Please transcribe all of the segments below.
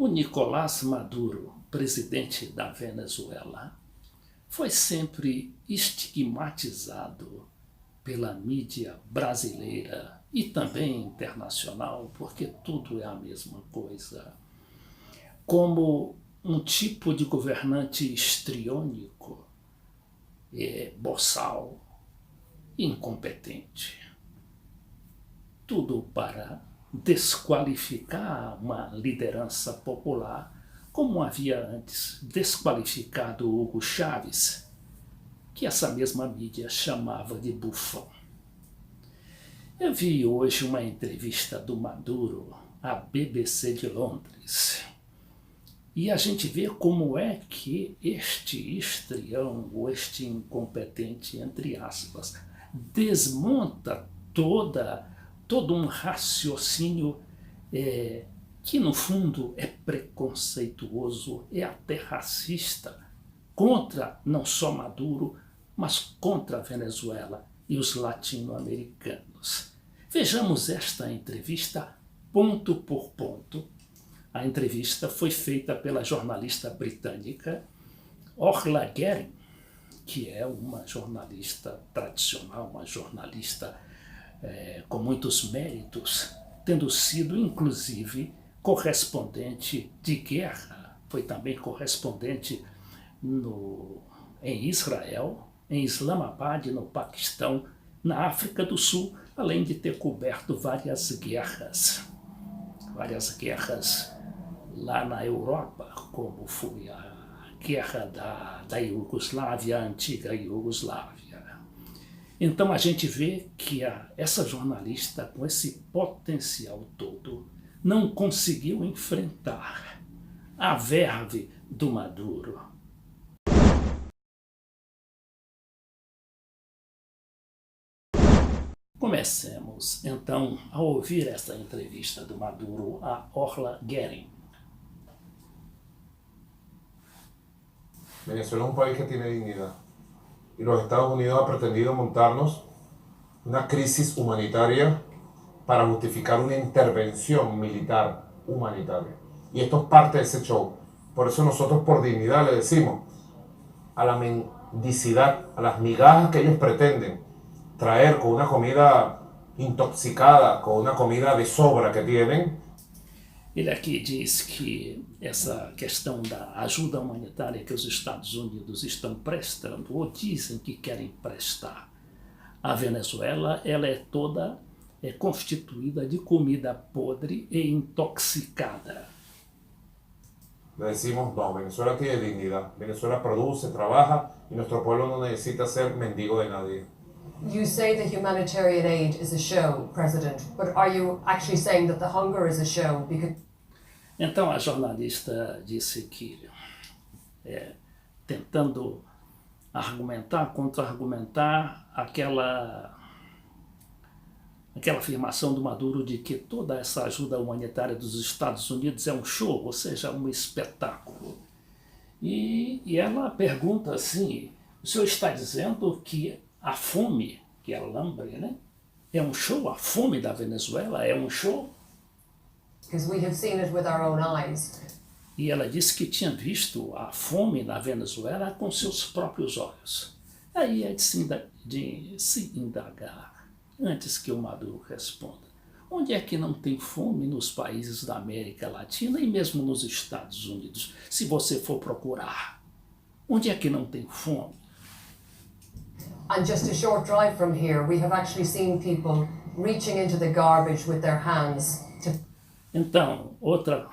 O Nicolás Maduro, presidente da Venezuela, foi sempre estigmatizado pela mídia brasileira e também internacional, porque tudo é a mesma coisa, como um tipo de governante histriônico, boçal, incompetente. Tudo para desqualificar uma liderança popular, como havia antes desqualificado Hugo Chávez, que essa mesma mídia chamava de bufão. Eu vi hoje uma entrevista do Maduro à BBC de Londres, e a gente vê como é que este histrião, ou este incompetente, entre aspas, desmonta todo um raciocínio que no fundo é preconceituoso, é até racista, contra não só Maduro, mas contra a Venezuela e os latino-americanos. Vejamos esta entrevista ponto por ponto. A entrevista foi feita pela jornalista britânica Orla Guerin, que é uma jornalista tradicional, uma jornalista com muitos méritos, tendo sido inclusive correspondente de guerra, foi também correspondente em Israel, em Islamabad, no Paquistão, na África do Sul, além de ter coberto várias guerras lá na Europa, como foi a guerra da Iugoslávia, a antiga Iugoslávia. Então a gente vê que essa jornalista, com esse potencial todo, não conseguiu enfrentar a verve do Maduro. Comecemos, então, a ouvir esta entrevista do Maduro a Orla Guerin. Venezuela es un país que tiene dignidad y los Estados Unidos han pretendido montarnos una crisis humanitaria para justificar una intervención militar humanitaria. Y esto es parte de ese show. Por eso nosotros por dignidad le decimos a la mendicidad, a las migajas que ellos pretenden traer con una comida intoxicada, con una comida de sobra que tienen. Ele aqui diz que essa questão da ajuda humanitária que os Estados Unidos estão prestando, ou dizem que querem prestar à Venezuela, ela é toda constituída de comida podre e intoxicada. Le decimos, no, Venezuela tiene dignidad. Venezuela produce, trabaja y nuestro pueblo no necesita ser mendigo de nadie. You say the humanitarian aid is a show, President, but are you actually saying that the hunger is a show? Então a jornalista disse que, tentando argumentar, contra-argumentar aquela afirmação do Maduro de que toda essa ajuda humanitária dos Estados Unidos é um show, ou seja, um espetáculo. E ela pergunta assim, o senhor está dizendo que a fome, que é o hambre, né? É um show? A fome da Venezuela é um show? Because we have seen it with our own eyes. E ela disse que tinha visto a fome na Venezuela com seus próprios olhos. Aí é de se indagar, antes que o Maduro responda. Onde é que não tem fome nos países da América Latina e mesmo nos Estados Unidos, se você for procurar? Onde é que não tem fome? And just a short drive from here, we have actually seen people reaching into the garbage with their hands to... Então, outro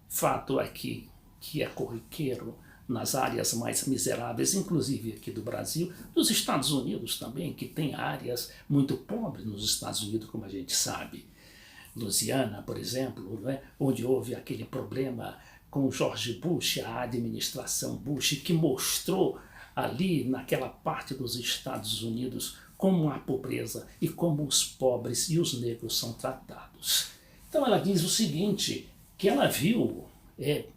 fato aqui que é corriqueiro nas áreas mais miseráveis, inclusive aqui do Brasil, dos Estados Unidos também, que tem áreas muito pobres nos Estados Unidos, como a gente sabe. Louisiana, por exemplo, né, onde houve aquele problema com George Bush, a administração Bush, que mostrou ali naquela parte dos Estados Unidos como a pobreza e como os pobres e os negros são tratados. Então ela diz o seguinte, que ela viu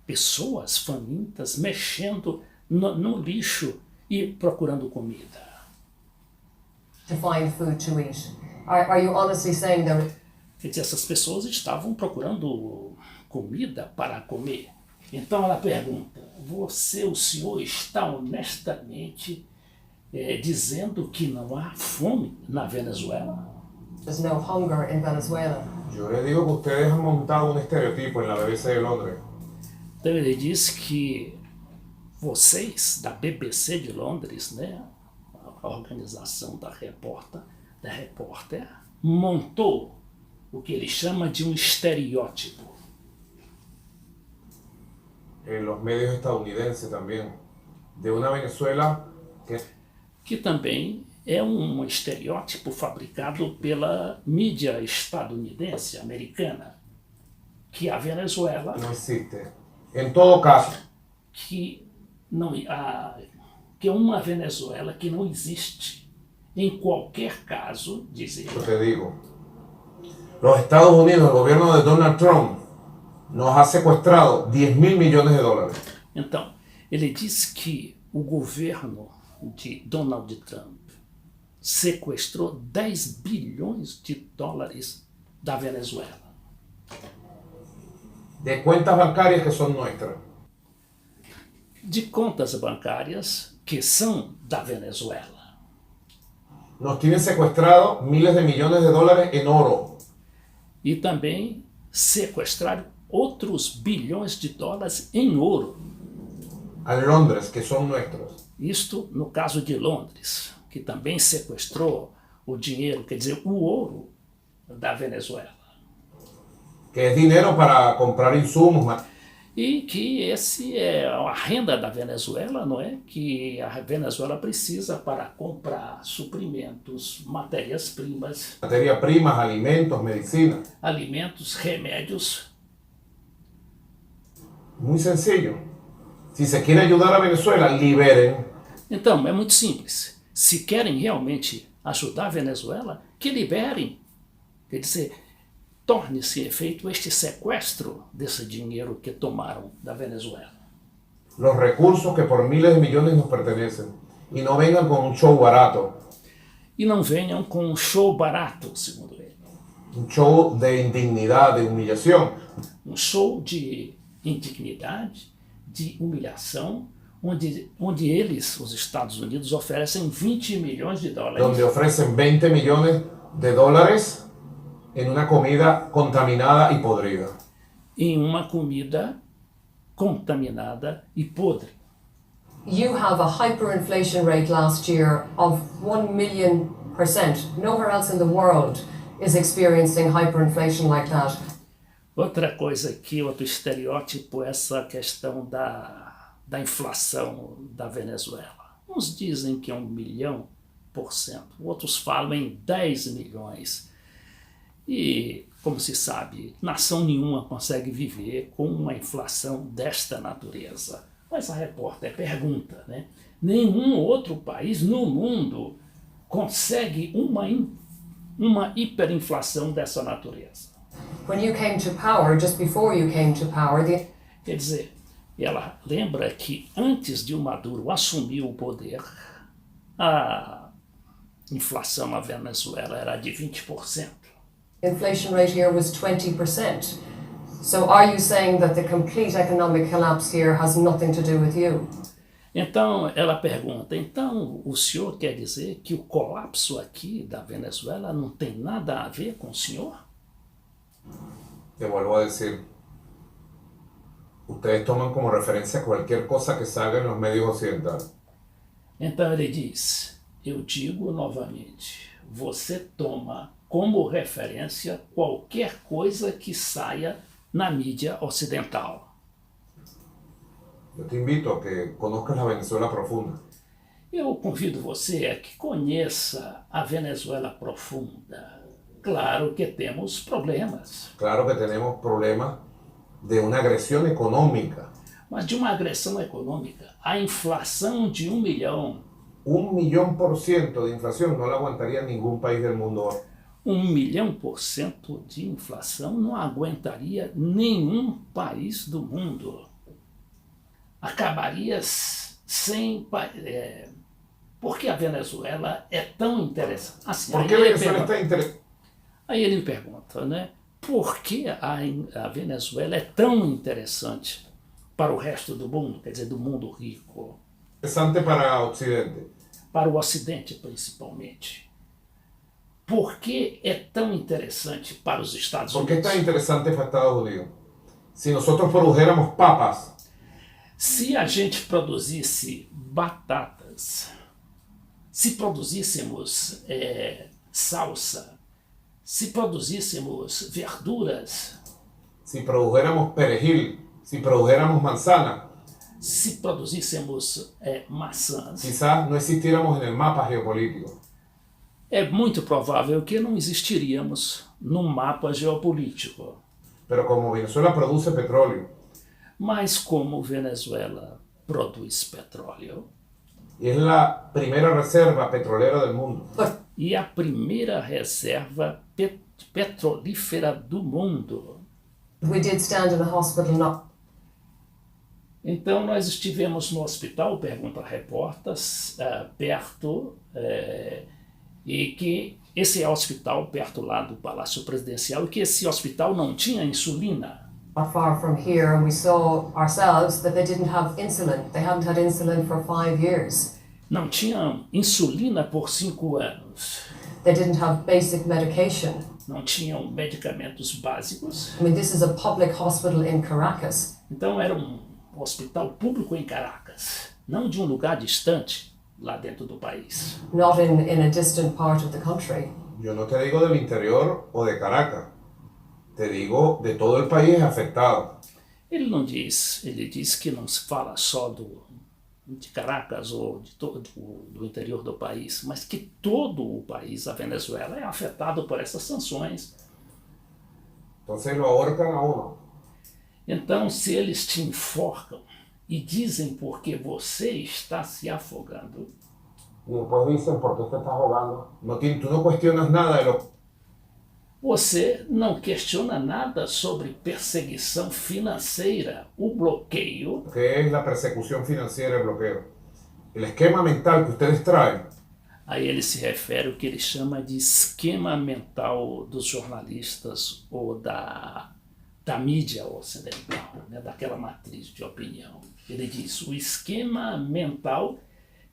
pessoas famintas mexendo no lixo e procurando comida. To find food to eat. Are you honestly saying that... Quer dizer, essas pessoas estavam procurando comida para comer. Então ela pergunta, o senhor está honestamente dizendo que não há fome na Venezuela? There's no hunger in Venezuela. Yo les digo que ustedes han montado un estereotipo en la BBC de Londres. Então ele diz que vocês, da BBC de Londres, né, a organização da repórter, montou o que ele chama de um estereótipo. En los medios estadounidenses también, de una Venezuela Que também é um estereótipo fabricado pela mídia estadunidense, americana, que a Venezuela, no existe. En todo caso, que é uma Venezuela que não existe. Em qualquer caso, diz ele. yo te digo, los Estados Unidos, el gobierno de Donald Trump, nos ha secuestrado 10.000 millones de dólares. Então, ele diz que o governo de Donald Trump sequestrou 10 bilhões de dólares da Venezuela. De cuentas bancarias que son nuestras. De contas bancárias que são da Venezuela. Nos tienen secuestrado miles de millones de dólares en oro. E também sequestraram outros bilhões de dólares em ouro. A Londres, que son nuestros. Isto no caso de Londres, que também sequestrou o dinheiro, quer dizer, o ouro da Venezuela. Que es dinero para comprar insumos. E que esse é a renda da Venezuela, não é? Que a Venezuela precisa para comprar suprimentos, matérias-primas, Materias primas, alimentos, medicina. alimentos, remédios. Muy sencillo. Si se quiere ayudar a Venezuela, liberen. Então, é muito simples. Se querem realmente ajudar a Venezuela, que liberem. Quer dizer, torne-se efeito este sequestro desse dinheiro que tomaram da Venezuela. Los recursos que por miles de millones nos pertenecen. Y no vengan con un show barato. E não venham com um show barato, segundo ele. Un show de indignidad, de humillación. Um show de indignidade, de humilhação, onde eles, os Estados Unidos, oferecem 20 milhões de dólares. Donde ofrecen 20 millones de dólares en una comida contaminada y podrida. Em uma comida contaminada e podre. You have a hyperinflation rate last year of 1 million%. Nowhere else in the world is experiencing hyperinflation like that. Outra coisa aqui, outro estereótipo, essa questão da inflação da Venezuela. Uns dizem que é 1.000.000%, outros falam em 10 milhões. E, como se sabe, nação nenhuma consegue viver com uma inflação desta natureza. Mas a repórter pergunta, né? Nenhum outro país no mundo consegue uma hiperinflação dessa natureza. When you came to power, just before you came to power, Quer dizer, ela lembra que antes de o Maduro assumir o poder, a inflação na Venezuela era de 20%. inflation rate here was 20%. So are you saying that the complete economic collapse here has nothing to do with you? Então ela pergunta, então o senhor quer dizer que o colapso aqui da Venezuela não tem nada a ver com o senhor? Te vuelvo a decir, ustedes toman como referencia cualquier cosa que salga en los medios occidentales. Então ele diz, eu digo novamente, você toma como referência qualquer coisa que saia na mídia ocidental. Yo te invito a que conozcas la Venezuela profunda. Eu convido você a que conheça a Venezuela profunda. Claro que temos problemas, Claro que tenemos problemas de una agresión económica. mas de uma agressão econômica, a inflação de 1 milhão, 1.000.000% de inflación no la aguantaría ningún país del mundo hoy. 1.000.000% de inflação não aguentaria nenhum país do mundo. Acabaria sem... por que a Venezuela é tão interessante? Assim, ¿Por qué Venezuela está interesada? aí ele me pergunta, né? por que a Venezuela é tão interessante para o resto do mundo, quer dizer, do mundo rico, Interesante para Occidente. para o Ocidente principalmente? Por que é tão interessante para os Estados ¿Por qué es Unidos? tan interesante para Estados Unidos? Si nosotros produjéramos papas, Se a gente produzisse batatas, se produzíssemos salsa, se produzíssemos verduras, si produjéramos perejil, si produjéramos manzana, se produzíssemos maçãs, quizás no existiéramos en el mapa geopolítico. é muito provável que não existiríamos no mapa geopolítico. Pero como Venezuela produce petróleo Mas como Venezuela produz petróleo y es la primera reserva petrolera del mundo, But e a primeira reserva petrolífera do mundo, we did stand in a hospital not então nós estivemos no hospital, pergunta a repórter, perto, e que esse hospital perto lá do Palácio Presidencial, e que esse hospital não tinha insulina. far from here, and we saw ourselves that they didn't have insulin. They hadn't had insulin for 5 years. Não tinham insulina por 5 anos. They didn't have basic medication. Não tinham medicamentos básicos. I mean, this is a public hospital in Caracas. Então era um hospital público em Caracas, não de um lugar distante lá dentro do país. Not in a distant part of the country. yo no te digo del interior o de Caracas, te digo de todo el país afectado. Ele não diz, ele diz que não se fala só de Caracas ou do interior do país, mas que todo o país, a Venezuela, é afetado por essas sanções. Entonces lo ahorcan a uno. Então, se eles te enforcam e dizem por que você está se afogando, Y después dicen, ¿por qué te estás ahogando? Tú no cuestionas nada de lo você não questiona nada sobre perseguição financeira, o bloqueio, que es la persecución financiera, el bloqueo. El esquema mental que ustedes traen a ele se refere o que ele chama de esquema mental dos jornalistas ou da mídia ocidental, né, daquela matriz de opinião. Ele diz, o esquema mental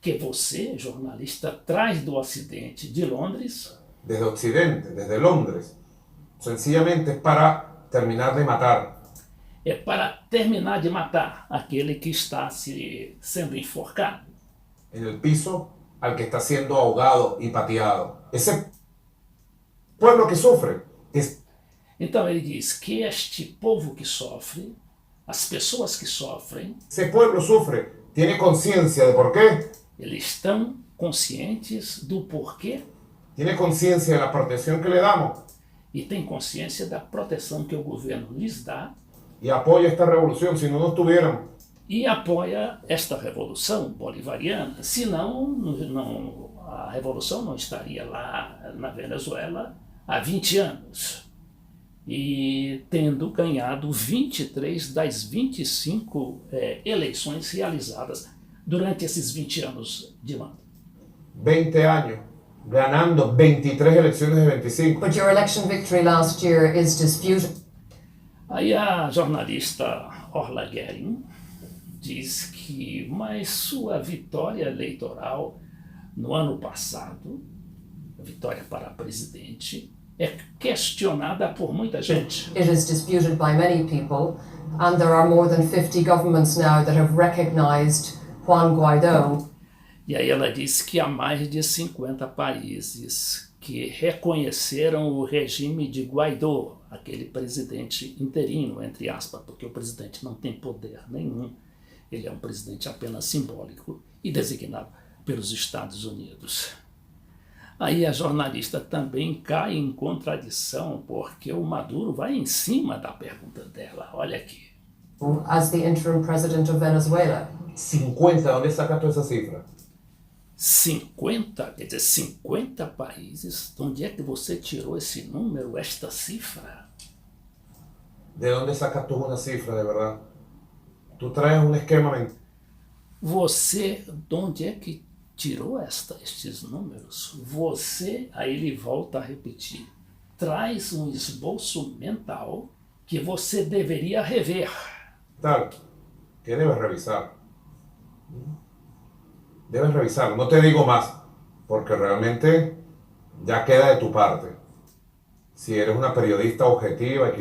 que você, jornalista, traz do Ocidente, de Londres, desde Occidente, desde Londres, sencillamente es para terminar de matar. é para terminar de matar aquele que está sendo enforcado, En el piso al que está siendo ahogado y pateado. Ese pueblo que sufre es Então ele diz que este povo que sofre, as pessoas que sofrem, ese pueblo sufre, tiene conciencia de por qué, eles estão conscientes do porquê tiene conciencia de la protección que le damos e têm consciência da proteção que o governo lhes dá y apoya esta revolución. Si no, no estuviéramos. e apoia esta revolução bolivariana, senão a revolução não estaria lá na Venezuela há 20 anos. E tendo ganhado 23 das 25 eleições realizadas durante esses 20 anos de mando. 20 años ganando 23 elecciones de 25. But your election victory last year is disputed. Aí a jornalista Orla Guerin diz que, mas sua vitória eleitoral no ano passado, a vitória para presidente, é questionada por muita gente. It is disputed by many people, and there are more than 50 governments now that have recognized Juan Guaidó. E aí ela diz que há mais de 50 países que reconheceram o regime de Guaidó, aquele presidente interino, entre aspas, porque o presidente não tem poder nenhum. Ele é um presidente apenas simbólico e designado pelos Estados Unidos. Aí a jornalista também cai em contradição, porque o Maduro vai em cima da pergunta dela. Olha aqui. As the interim president of Venezuela. 50, ¿dónde sacas toda esa cifra? 50, quer dizer, 50 países. De onde é que você tirou esse número, esta cifra? ¿De dónde sacas tú una cifra, de verdad? Tú traes un esquema mental. Você, de onde é que tirou estes números? Você, aí ele volta a repetir, traz um esboço mental que você deveria rever. Tal, que debes revisar. Debes revisar. No te digo más, porque realmente ya queda de tu parte. Si eres una periodista objetiva,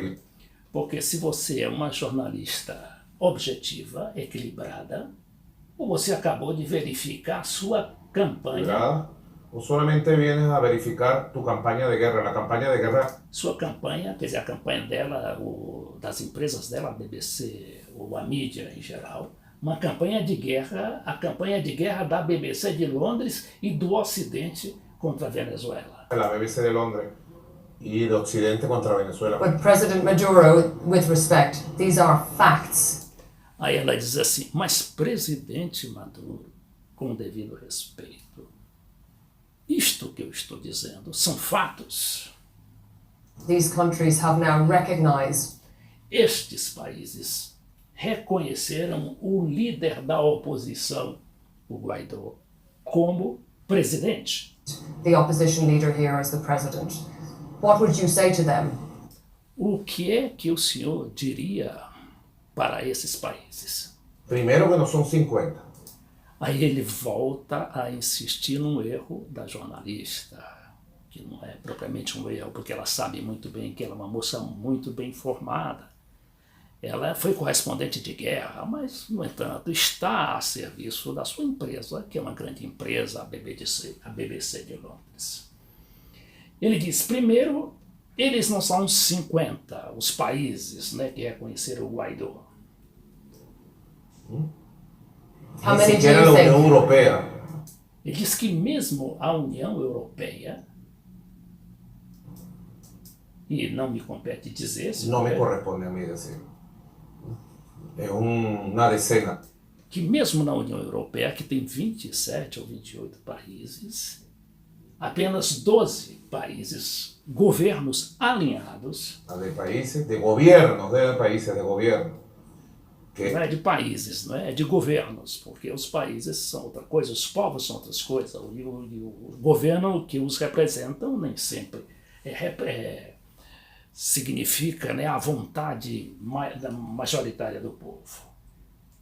Porque se você é uma jornalista objetiva, equilibrada, ou você acabou de verificar sua campanha, equilibrada, o solamente vienes a verificar tu campaña de guerra. La campaña de guerra sua campanha, quer dizer, a campanha dela, das empresas dela, a BBC ou a mídia em geral, uma campanha de guerra, a campanha de guerra da BBC de Londres e do Ocidente contra a Venezuela. la BBC de Londres y de Occidente contra Venezuela. But President Maduro, with respect, these are facts. Aí ela diz assim, mas presidente Maduro, com o devido respeito, isto que eu estou dizendo são fatos. These countries have now recognized Estes países reconheceram o líder da oposição, o Guaidó, como presidente. the opposition leader here as the president. What would you say to them? O que é que o senhor diria para esses países? Primero que no son 50. Aí ele volta a insistir num erro da jornalista, que não é propriamente um erro, porque ela sabe muito bem que ela é uma moça muito bem formada. Ela foi correspondente de guerra, mas, no entanto, está a serviço da sua empresa, que é uma grande empresa, a BBC de Londres. Ele diz, primeiro, eles não são 50, os países, né, que reconheceram o Guaidó. How Ni many do siquiera you la think? Unión Europea. Ele diz que mesmo a União Europeia, e não me compete dizer, se No me for, corresponde a mí decir. Es una decena. que mesmo na União Europeia, que tem 27 ou 28 países, apenas 12 países, governos alinhados, De países, de gobiernos, de países, de gobierno. Que não é de países, não é de governos, porque os países são outra coisa, os povos são outras coisas, e o governo que os representam nem sempre significa, né, a vontade majoritária do povo.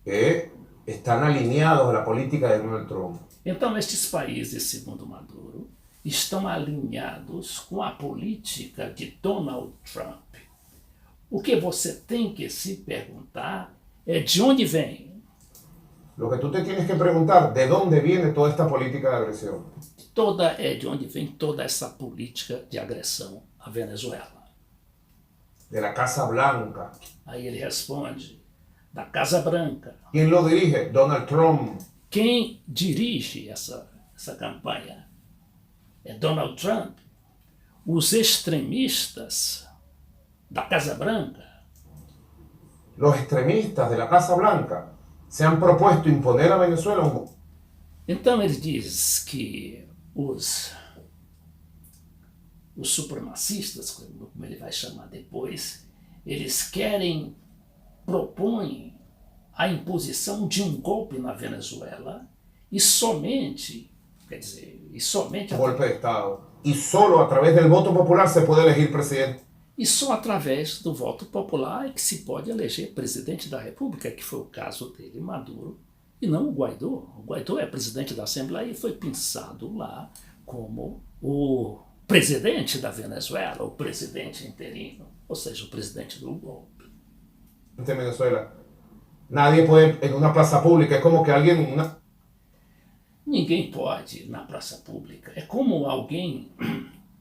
que están alineados a la política de Donald Trump. Então, estes países, segundo Maduro, estão alinhados com a política de Donald Trump. O que você tem que se perguntar é de onde vem. Lo que tú te tienes que preguntar, ¿de dónde viene toda esta política de agresión? De onde vem toda essa política de agressão à Venezuela. De la Casa Blanca. Aí ele responde, da Casa Branca. ¿Quién lo dirige? Donald Trump. Quem dirige essa campanha é Donald Trump. Os extremistas da Casa Branca, Los extremistas de la Casa Blanca se han propuesto imponer a Venezuela un... então ele diz que os supremacistas, como ele vai chamar depois, eles propõem a imposição de um golpe na Venezuela e somente, golpe de Estado. Y solo a través del voto popular se puede elegir presidente. E só através do voto popular é que se pode eleger presidente da República, que foi o caso dele, Maduro, e não o Guaidó. O Guaidó é presidente da Assembleia e foi pensado lá como o presidente da Venezuela, o presidente interino, ou seja, o presidente do golpe. En Venezuela. Nadie puede en una plaza pública, es como que alguien... Ninguém pode ir na praça pública. É como alguém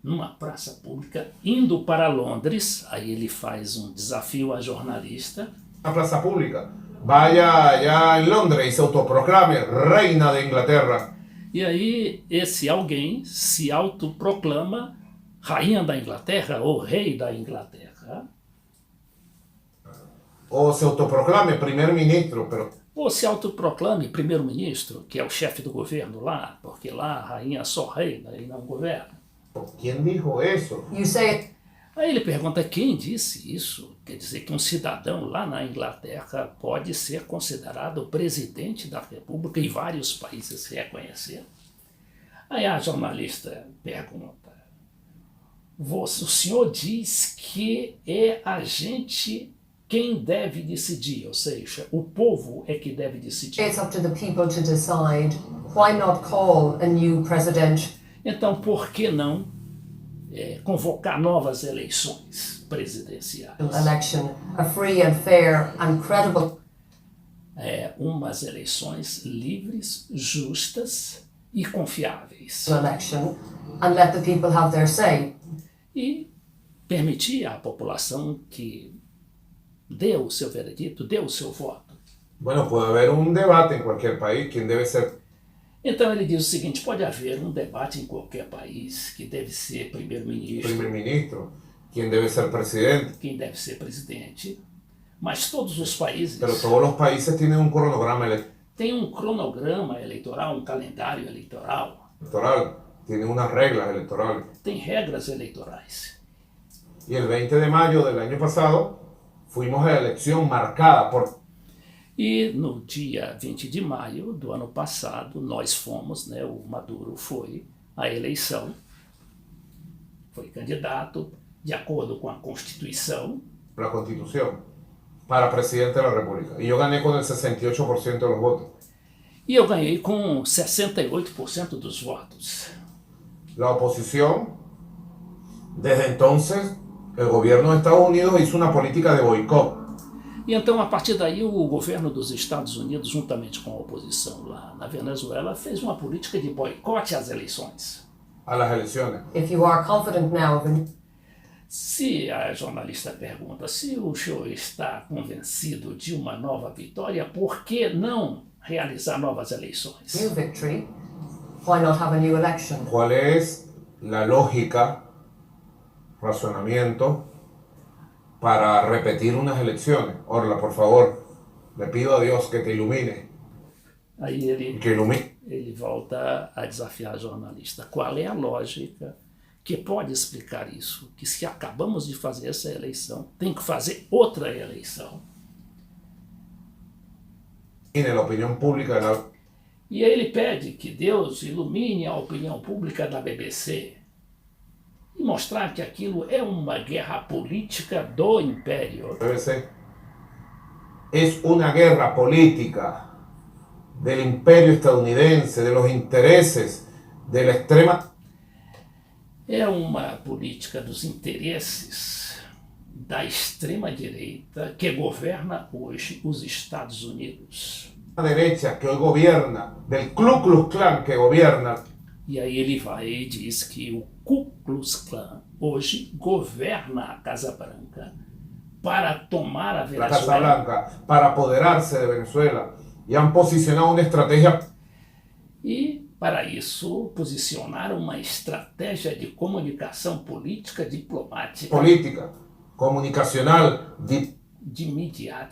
numa praça pública indo para Londres, aí ele faz um desafio à jornalista. Una plaza pública. Vaya allá en Londres y se autoproclame reina de Inglaterra. E aí esse alguém se autoproclama rainha da Inglaterra ou rei da Inglaterra. O se autoproclame primer ministro, pero... Ou se autoproclame primeiro-ministro, que é o chefe do governo lá, porque lá a rainha só reina e não governa. ¿Quién dijo eso? You say Aí ele pergunta quem disse isso. Quer dizer que um cidadão lá na Inglaterra pode ser considerado presidente da República e vários países reconheceram. Aí a jornalista pergunta, O senhor diz que é a gente quem deve decidir, ou seja, o povo é que deve decidir. It's up to the people to decide. Why not call a new president? Então, por que não convocar novas eleições presidenciais? Election, a free and fair and credible Umas eleições livres, justas e confiáveis. election, and let the people have their say. E permitir à população que dê o seu veredito, dê o seu voto. Bueno, puede haber un debate en cualquier país, quién debe ser Então ele diz o seguinte, pode haver um debate em qualquer país que deve ser primeiro-ministro, primer ministro, quién debe ser presidente, quem deve ser presidente, mas todos os países pero todos los países tienen un cronograma têm um cronograma eleitoral, um calendário eleitoral, electoral, tienen unas reglas electorales. tem regras eleitorais. Y el 20 de mayo del año pasado fuimos a la elección marcada por E no dia 20 de maio do ano passado, nós fomos, o Maduro foi à eleição, foi candidato, de acordo com a Constituição, la Constitución para presidente de la República. Y yo gané con el 68% de los votos. e eu ganhei com 68% dos votos. La oposición, desde entonces, el gobierno de Estados Unidos hizo una política de boicot E então, a partir daí, o governo dos Estados Unidos, juntamente com a oposição lá na Venezuela, fez uma política de boicote às eleições. a las elecciones. If you are confident now of a Se a jornalista pergunta se o senhor está convencido de uma nova vitória, por que não realizar novas eleições? new victory, why not have a new election? ¿Cuál es la lógica, razonamiento para repetir unas elecciones? Orla, por favor, le pido a Dios que te ilumine, Aí ele que ilumine. volta a desafiar a jornalista. Qual é a lógica que pode explicar isso? Que se acabamos de fazer essa eleição, tem que fazer outra eleição. La opinión pública de la E aí ele pede que Deus ilumine a opinião pública da BBC e mostrar que aquilo é uma guerra política do império. BBC es una guerra política del imperio estadounidense, de los intereses de la extrema É uma política dos interesses da extrema-direita que governa hoje os Estados Unidos. derecha que hoy gobierna, del Ku Klux Klan que gobierna, E aí ele vai e diz que o Ku Klux Klan hoje governa a Casa Branca para tomar a la Casa Venezuela Blanca, para apoderarse de Venezuela y han posicionado una estrategia e, para isso, posicionar uma estratégia de comunicação política diplomática, política, comunicacional,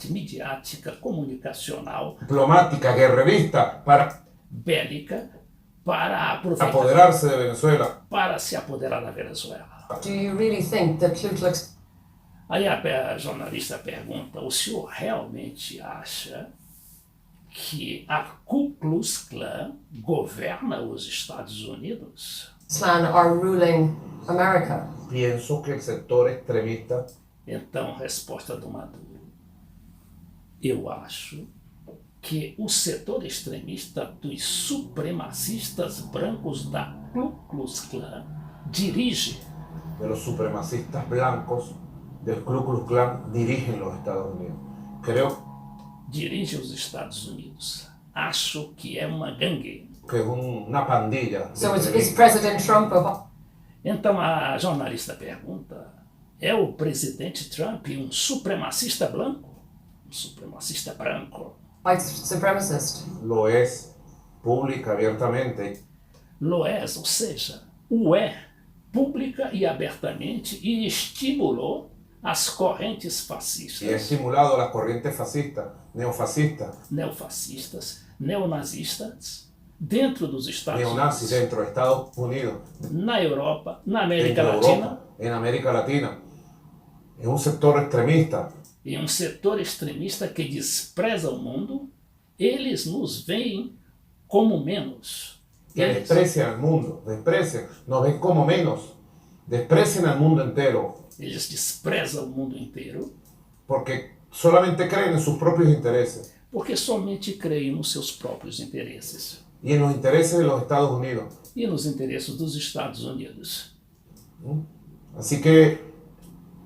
midiática, comunicacional, diplomática, guerrerista, para bélica, para aproveitar, apoderarse de Venezuela. para se apoderar da Venezuela. Do you really think that Ku Klux Aí a jornalista pergunta, o senhor realmente acha que a Ku Klux Klan governa os Estados Unidos? Klan are ruling America? Pienso que el sector extremista Então, resposta do Maduro. Eu acho que o setor extremista dos supremacistas brancos da Ku Klux Klan dirige de los supremacistas blancos del Ku Klux Klan dirigen los Estados Unidos. dirige os Estados Unidos. Acho que é uma gangue. Que es una pandilla. de So is extremistas. President Trump a Então a jornalista pergunta, é o presidente Trump um supremacista branco? Um supremacista branco? white supremacist? Lo es pública, abiertamente. Lo é, ou seja, o é pública e abertamente e estimulou as correntes Y ha fascistas, estimulado a las corrientes fascistas, neofascistas, neofascistas, neonazistas, dentro dos Estados neonazis Unidos, dentro de Estados Unidos, na Europa, na América dentro de Latina, Europa, en América Latina. Es un sector extremista e um setor extremista que despreza o mundo, eles nos veem como menos. que desprecia al mundo, desprecia, nos ven como menos. desprecian al mundo entero Eles desprezam o mundo inteiro porque solamente creen en sus propios intereses porque somente creem nos seus próprios interesses y en los intereses de los Estados Unidos. e nos interesses dos Estados Unidos. Así que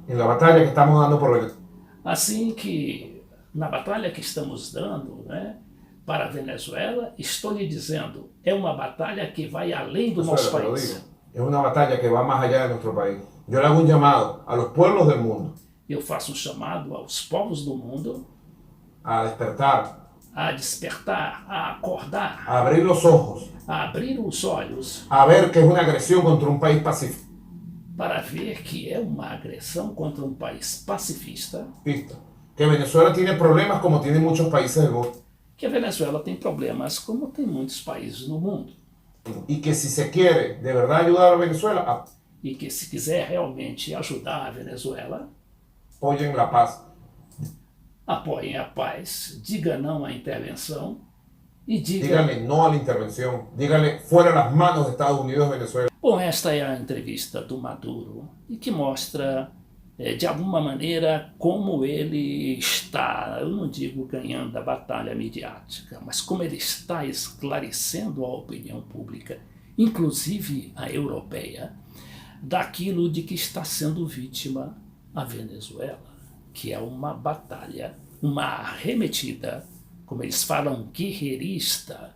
en la batalla que estamos dando por Venezuela, Assim que, na batalha que estamos dando, né, para a Venezuela, estou lhe dizendo, é uma batalha que vai além do nosso te lo país. digo, es una batalla que va más allá de nuestro país. Yo le hago un llamado a los pueblos del mundo Eu faço um chamado aos povos do mundo a despertar, a despertar, a acordar, a abrir los ojos, a abrir os olhos a ver que es una agresión contra un país pacifista, para ver que é uma agressão contra um país pacifista, que Venezuela tiene problemas como tienen muchos países del mundo, que a Venezuela tem problemas como tem muitos países no mundo, y que si se quiere de verdad ayudar a Venezuela, e que se quiser realmente ajudar a Venezuela, apoyen la paz. apoiem a paz, diga não à intervenção e diga... Díganle no a la intervención, díganle fuera las manos de Estados Unidos de Venezuela. Bom, esta é a entrevista do Maduro e que mostra, de alguma maneira, como ele está, eu não digo ganhando a batalha midiática, mas como ele está esclarecendo a opinião pública, inclusive a europeia, daquilo de que está sendo vítima a Venezuela, que é uma batalha, uma arremetida, como eles falam, guerreirista,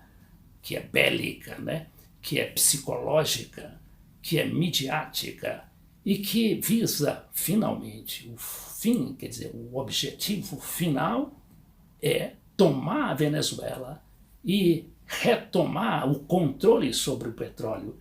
que é bélica, né? Que é psicológica, que é midiática e que visa finalmente o fim, quer dizer, o objetivo final é tomar a Venezuela e retomar o controle sobre o petróleo.